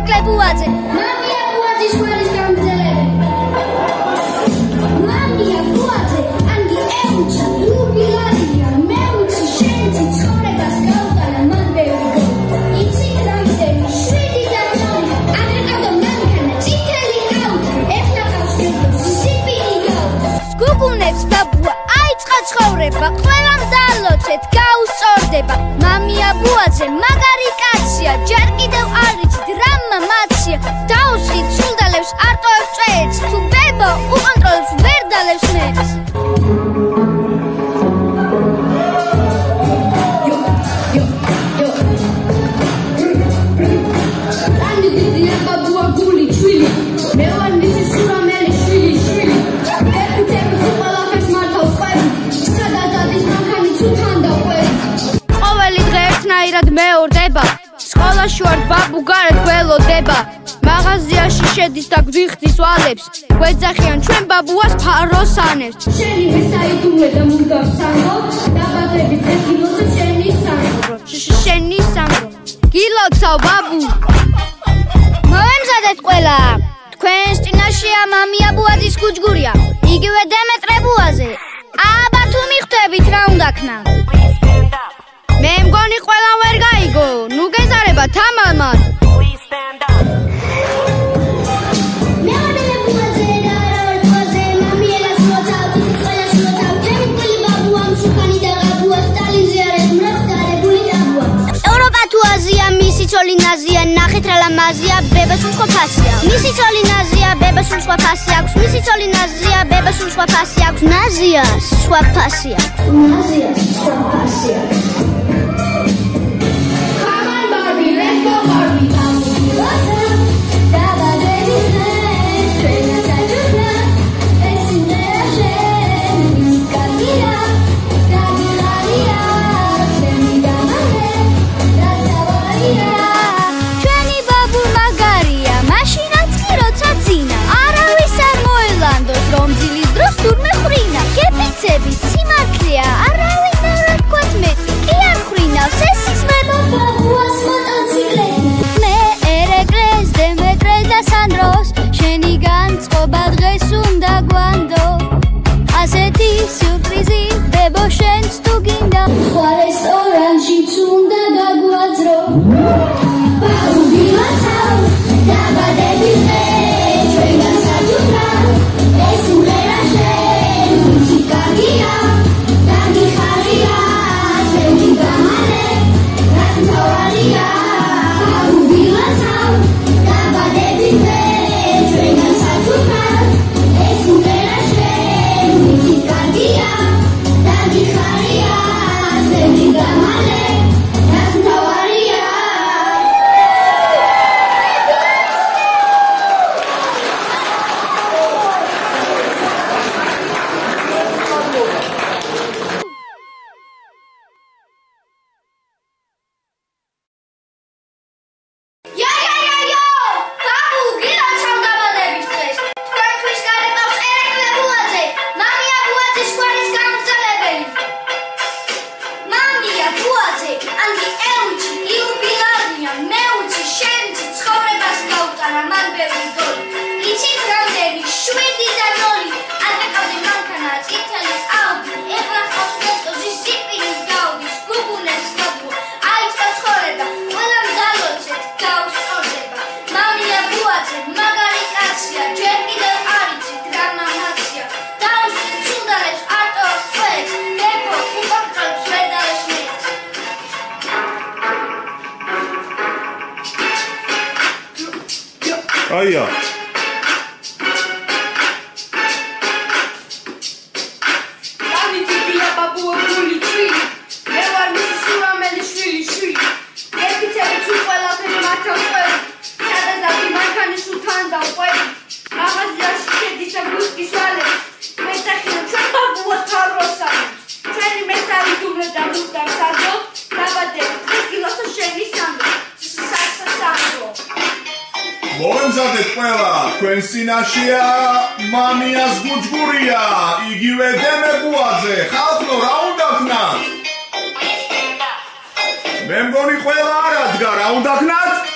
ერეკლე ბუაძე მამია ბუაძის გვარის გამგზელებელი მამია ბუაძე ანგი ელჩა იუბილარია მეუჩი შენցი ცხოვრებას გაუტანა მან ბევრი გო იცი რაიდები შვიდი და ნოლი აგრეკავდა მანქანა წითელი აუტო ეხლა ყავს გეთოს სიპინი გაუტო გუგუნებს ბაბუა აიწყა ცხოვრება ყველამ დალოცეთ გაუსწორდება მამია ბუაძე მაგარი კაცია ჯერ კიდევ არ იცით რა მამაცია დაუსხით სულდალებს არტოებს წვეეთს თუ ბებო უკონტროლებს ვერ დალევს მეც ანი დიდია ბაბუა გული ჩვილი მე ვარ მისი სურამელი შვილი ეპიტები ყველაფერს მართავს ყვები სადაც ადის მანქანი თუ თან დაყვები ყოველი დღე ერთნაირად მეორდება სკოლაში ვარ ბაბუ გარეთ გველოდება მაღაზიაში შედის და გვიხდის ვალებს გვეძახიან ჩვენ ბაბუას ფაროს ანებს შენი ვისაიდუმე და მუდამ სანდო დაბადებით ეს გილოცავ შენი სანდრო გილოცავ ბაბუ მოემზადეთ ყველა თქვენს წინაშეა მამია ბუაძის გუჯგურია იგივე დემეტრე ბუაძე აბა თუ მიხვდებით რა უნდა ქნა მე მგონი ყველა ვერ გაიგო ნუ გეზარება თამამად ცოლინაზია ნახეთ რა ლამაზია ბება სულ სხვა ფასია მისი ცოლინაზია ბება სულ სხვა ფასი აქვს მისი ცოლინაზია ბება სულ სხვა ფასი აქვს ნაზია სხვა ფასია ნაზია სხვა ფასია Come on Barbie let's go Barbie სიმართლეა არავინ არ თქვათ მეტი კი არ ხრინავს ეს ისმენო ბაბუას მოტოციკლეტი მე ერეკლეს დემეტრეს და სანდროს შენიგან წყობა დღეს უნდა გვანდო ასეთი სიურპრიზი ბებო შენც თუ გინდა სხვა რესტორანშიც უნდა გაგვაძრო ბაბუ გილოცავ დაბადების დღე ჩვენგან საჯუხარ ეს უმღერა შენ Gardia, Dagi Kharia, Semi Gamale, Rasmtawaria, Ubila Sam, Daba Debite, Trengan Sajukan, Esumera Shen, Misi Gardia, Dagi Kharia, Semi Gamale, Rasmtawaria. Aia. Ani tibia babua guli twili. Me war misi surameli shwili. Epitel tu ყველა ფერ მართავს ყველი. სადაც ადი მანქანის უთან და ყველი. მაღაზიაში შედის და გუსტის ვალებს. მეძახიან ჩვენ ბაბუას ფაროს ანებს. ჩვენი მეტარი დუმე და მუდამ სადო. დაბადებით დღეს გილოცავ შენი სანდრო. სანდრო. მოემზადეთ ყველა თქვენ წინაშეა მამიას გუჯგურია იგივე დემე ბუაძე ხალხო რა უნდა ქნათ მე მგონი ყველა არ ადგა რა უნდა ქნათ